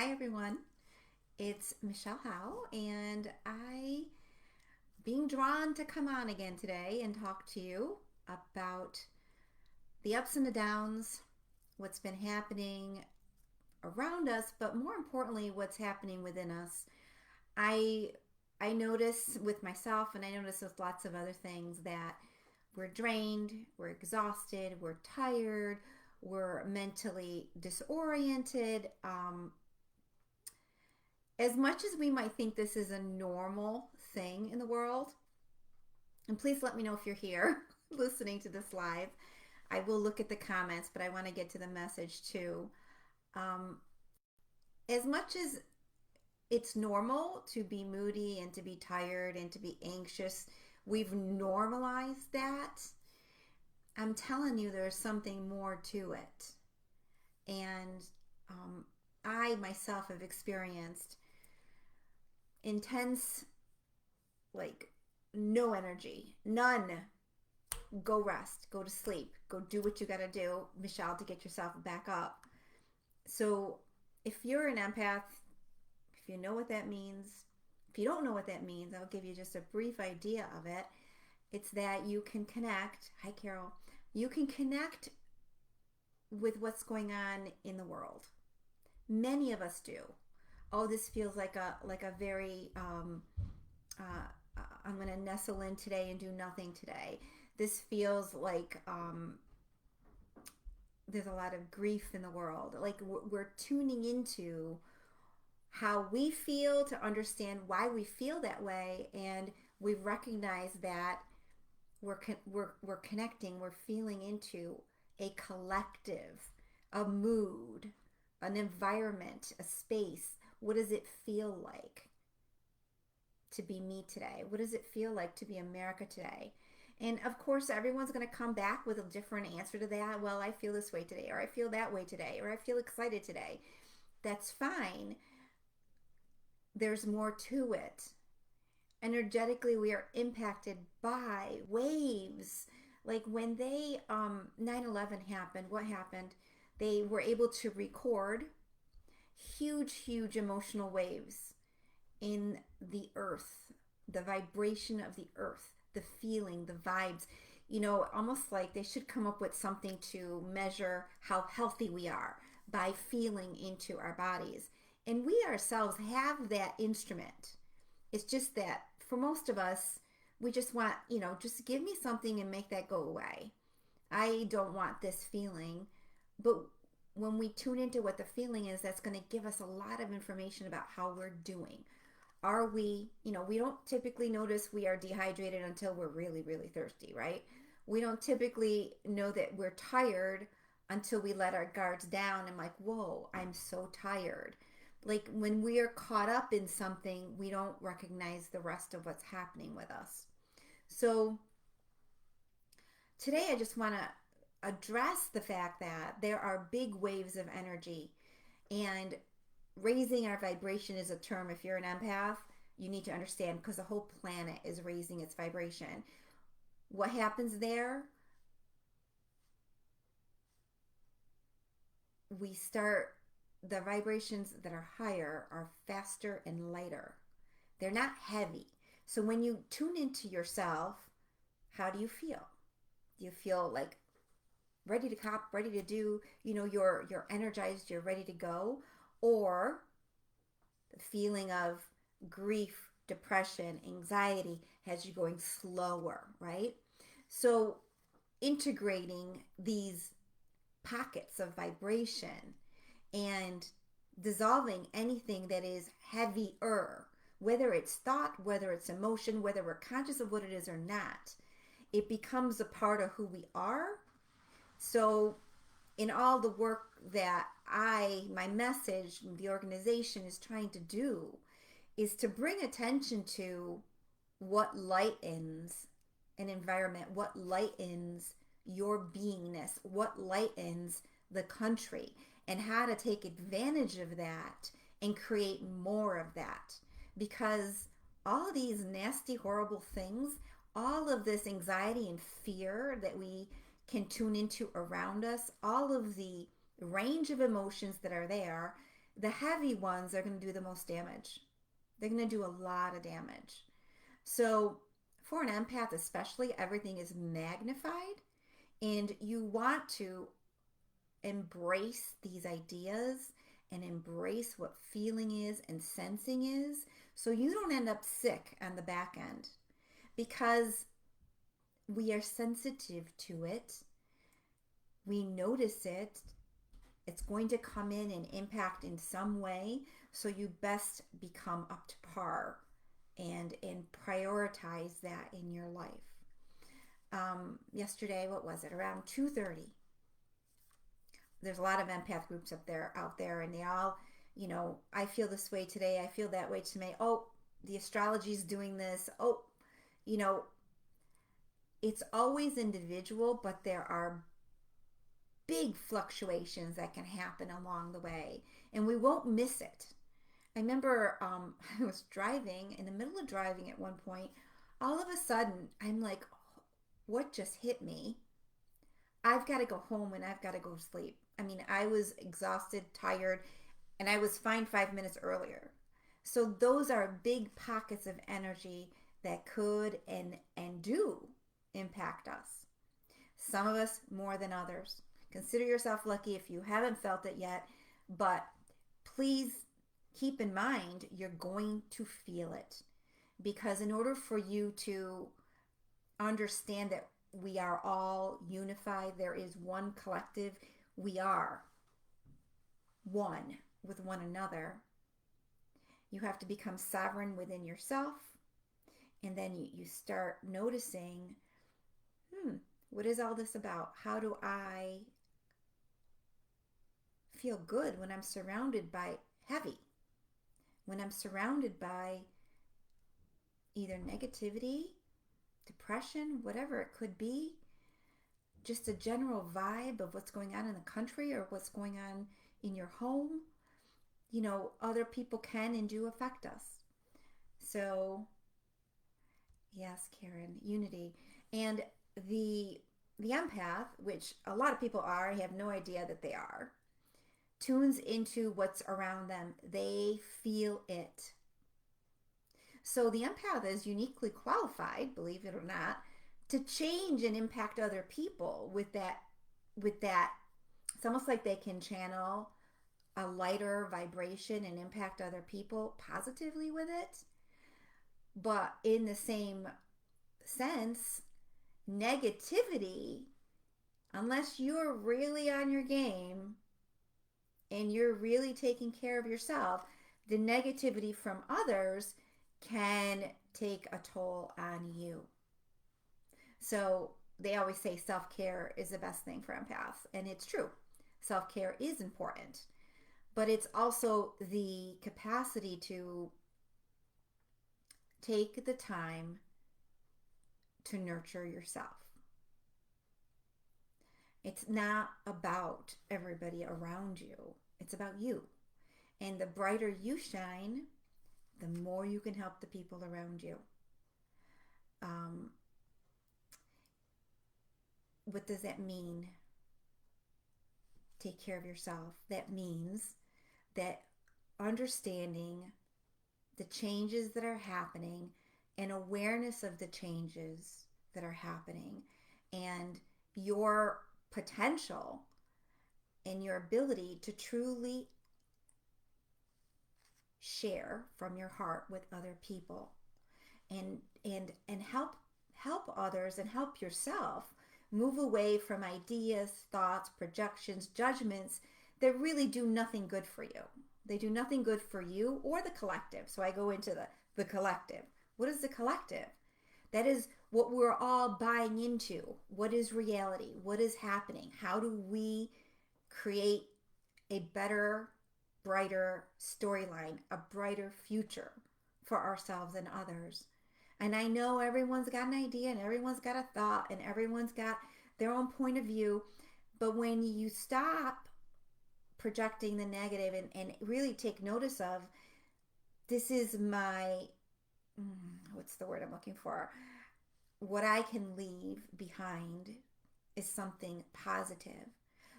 Hi everyone, it's Michelle Howe, and I being drawn to come on again today and talk to you about the ups and the downs, what's been happening around us, but more importantly, what's happening within us. I I notice with myself, and I notice with lots of other things that we're drained, we're exhausted, we're tired, we're mentally disoriented. As much as we might think this is a normal thing in the world, and please let me know if you're here listening to this live. I will look at the comments, but I want to get to the message too. Um, as much as it's normal to be moody and to be tired and to be anxious, we've normalized that. I'm telling you, there's something more to it. And um, I myself have experienced intense, like, no energy, none. Go rest, go to sleep, go do what you got to do, Michelle, to get yourself back up. So, if you're an empath, if you know what that means, if you don't know what that means, I'll give you just a brief idea of it. It's that you can connect. Hi, Carol. You can connect with what's going on in the world. Many of us do. Oh, this feels like a very I'm going to nestle in today and do nothing today. This feels like there's a lot of grief in the world. Like we're tuning into how we feel to understand why we feel that way, and we recognize that we're connecting, we're feeling into a collective, a mood, an environment, a space. What does it feel like to be me today? What does it feel like to be America today? And of course, everyone's going to come back with a different answer to that. Well, I feel this way today, or I feel that way today, or I feel excited today. That's fine. There's more to it. Energetically, we are impacted by waves. Like when they 9/11 happened, what happened? They were able to record huge emotional waves in the earth, the vibration of the earth, the feeling, the vibes. Almost like they should come up with something to measure how healthy we are by feeling into our bodies. And we ourselves have that instrument. It's just that for most of us, we just want, just give me something and make that go away. I don't want this feeling. But when we tune into what the feeling is, that's going to give us a lot of information about how we're doing. Are we, we don't typically notice we are dehydrated until we're really thirsty, right? We don't typically know that we're tired until we let our guards down and, like, whoa, I'm so tired. Like when we are caught up in something, we don't recognize the rest of what's happening with us. So today I just want to address the fact that there are big waves of energy, and raising our vibration is a term. If you're an empath, you need to understand, because the whole planet is raising its vibration. What happens there? We start, the vibrations that are higher are faster and lighter. They're not heavy. So when you tune into yourself, how do you feel? Do you feel like ready to cop, ready to do, you're energized, you're ready to go? Or the feeling of grief, depression, anxiety has you going slower, right? So integrating these pockets of vibration and dissolving anything that is heavier, whether it's thought, whether it's emotion, whether we're conscious of what it is or not, it becomes a part of who we are. So in all the work that my message, the organization is trying to do, is to bring attention to what lightens an environment, what lightens your beingness, what lightens the country, and how to take advantage of that and create more of that. Because all of these nasty, horrible things, all of this anxiety and fear that we can tune into around us, all of the range of emotions that are there, The heavy ones are going to do the most damage. They're going to do a lot of damage. So, for an empath, especially, everything is magnified, and you want to embrace these ideas and embrace what feeling is and sensing is so you don't end up sick on the back end because we are sensitive to it. We notice it. It's going to come in and impact in some way. So you best become up to par and prioritize that in your life. Yesterday, what was it? Around 2:30. There's a lot of empath groups out there, and they all, I feel this way today. I feel that way today. Oh, the astrology's doing this. Oh, you know, it's always individual, but there are big fluctuations that can happen along the way, and we won't miss it. I remember I was driving, in the middle of driving at one point, all of a sudden, I'm like, what just hit me? I've got to go home and I've got to go to sleep. I mean, I was exhausted, tired, and I was fine 5 minutes earlier. So those are big pockets of energy that could and do impact us. Some of us more than others. Consider yourself lucky if you haven't felt it yet, but please keep in mind you're going to feel it. Because in order for you to understand that we are all unified, there is one collective, we are one with one another, you have to become sovereign within yourself. And then you start noticing, what is all this about? How do I feel good when I'm surrounded by heavy? When I'm surrounded by either negativity, depression, whatever it could be, just a general vibe of what's going on in the country or what's going on in your home, other people can and do affect us. So, yes, Karen, unity. And the empath, which a lot of people are, I have no idea that they are, tunes into what's around them. They feel it. So the empath is uniquely qualified, believe it or not, to change and impact other people with that. It's almost like they can channel a lighter vibration and impact other people positively with it. But in the same sense, negativity, unless you're really on your game and you're really taking care of yourself, the negativity from others can take a toll on you. So they always say self-care is the best thing for empaths, and it's true. Self-care is important, but it's also the capacity to take the time to nurture yourself. It's not about everybody around you. It's about you. And the brighter you shine, the more you can help the people around you. Um, what does that mean? Take care of yourself. That means that understanding the changes that are happening and awareness of the changes that are happening and your potential and your ability to truly share from your heart with other people and help others and help yourself move away from ideas, thoughts, projections, judgments that really do nothing good for you. They do nothing good for you or the collective. So I go into the collective. What is the collective? That is what we're all buying into. What is reality? What is happening? How do we create a better, brighter storyline, a brighter future for ourselves and others? And I know everyone's got an idea and everyone's got a thought and everyone's got their own point of view. But when you stop projecting the negative and really take notice of, this is my, what's the word I'm looking for? What I can leave behind is something positive.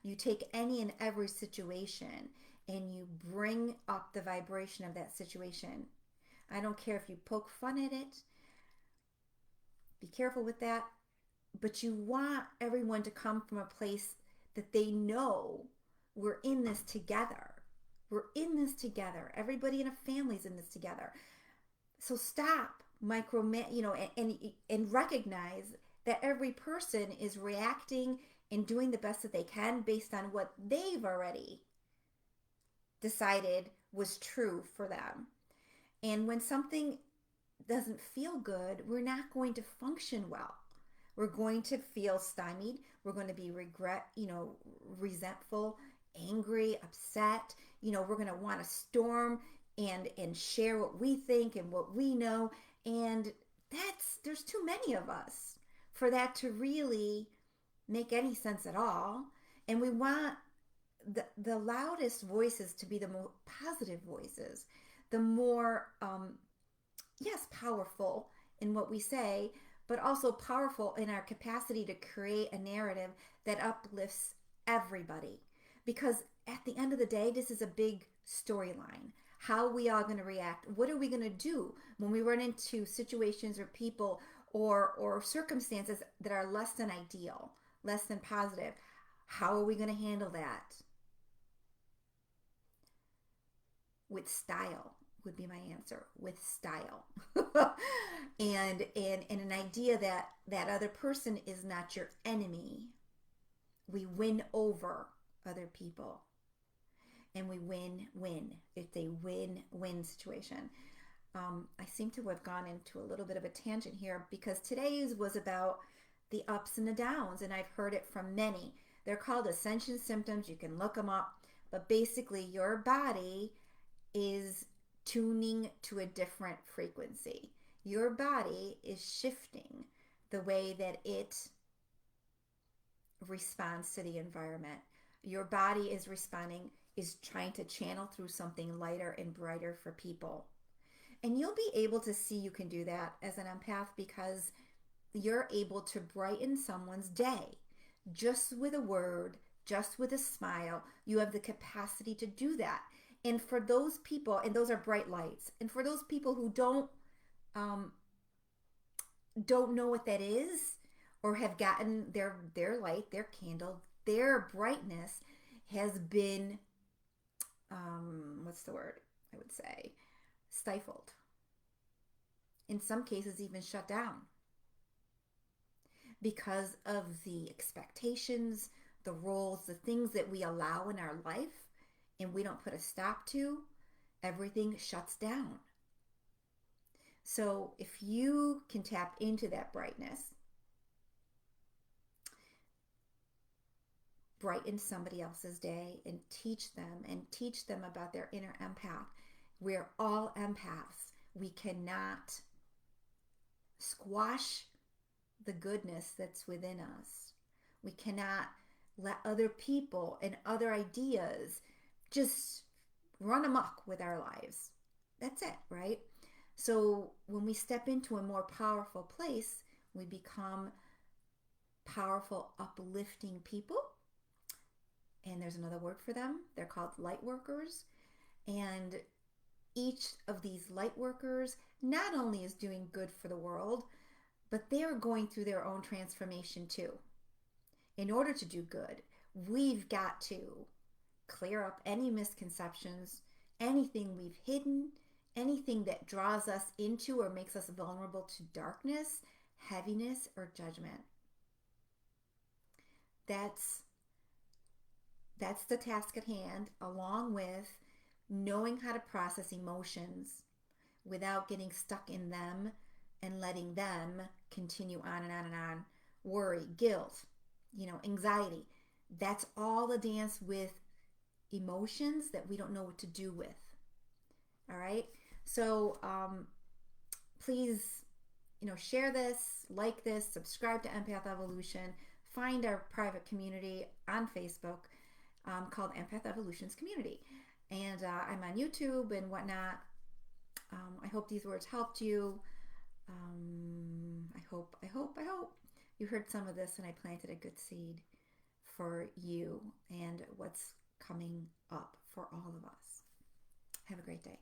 You take any and every situation and you bring up the vibration of that situation. I don't care if you poke fun at it, be careful with that, but you want everyone to come from a place that they know we're in this together. We're in this together. Everybody in a family's in this together. So stop and recognize that every person is reacting and doing the best that they can based on what they've already decided was true for them. And when something doesn't feel good, we're not going to function well. We're going to feel stymied. We're going to be resentful, angry, upset. We're going to want to storm and share what we think and what we know. And there's too many of us for that to really make any sense at all. And we want the loudest voices to be the more positive voices, the more yes, powerful in what we say, but also powerful in our capacity to create a narrative that uplifts everybody. Because at the end of the day, this is a big storyline. How are we all going to react? What are we going to do when we run into situations or people or circumstances that are less than ideal, less than positive? How are we going to handle that? With style would be my answer. With style. and an idea that that other person is not your enemy. We win over other people, and we win. It's a win-win situation. I seem to have gone into a little bit of a tangent here because today's was about the ups and the downs, and I've heard it from many. They're called ascension symptoms. You can look them up, but basically your body is tuning to a different frequency. Your body is shifting the way that it responds to the environment. Your body is responding, is trying to channel through something lighter and brighter for people. And you'll be able to see you can do that as an empath because you're able to brighten someone's day just with a word, just with a smile. You have the capacity to do that. And for those people, and those are bright lights, and for those people who don't know what that is, or have gotten their light, their candle, their brightness has been what's the word I would say, stifled. In some cases, even shut down because of the expectations, the roles, the things that we allow in our life, and we don't put a stop to. Everything shuts down. So if you can tap into that brightness, brighten somebody else's day and teach them about their inner empath. We're all empaths. We cannot squash the goodness that's within us. We cannot let other people and other ideas just run amok with our lives. That's it, right? So when we step into a more powerful place, we become powerful, uplifting people. And there's another word for them. They're called light workers. And each of these light workers not only is doing good for the world, but they're going through their own transformation too. In order to do good, we've got to clear up any misconceptions, anything we've hidden, anything that draws us into or makes us vulnerable to darkness, heaviness, or judgment. That's the task at hand, along with knowing how to process emotions without getting stuck in them and letting them continue on and on and on. Worry, guilt, anxiety. That's all a dance with emotions that we don't know what to do with. All right. So please, share this, like this, subscribe to Empath Evolution. Find our private community on Facebook called Empath Evolution's Community. And I'm on YouTube and whatnot. I hope these words helped you. I hope you heard some of this and I planted a good seed for you and what's coming up for all of us. Have a great day.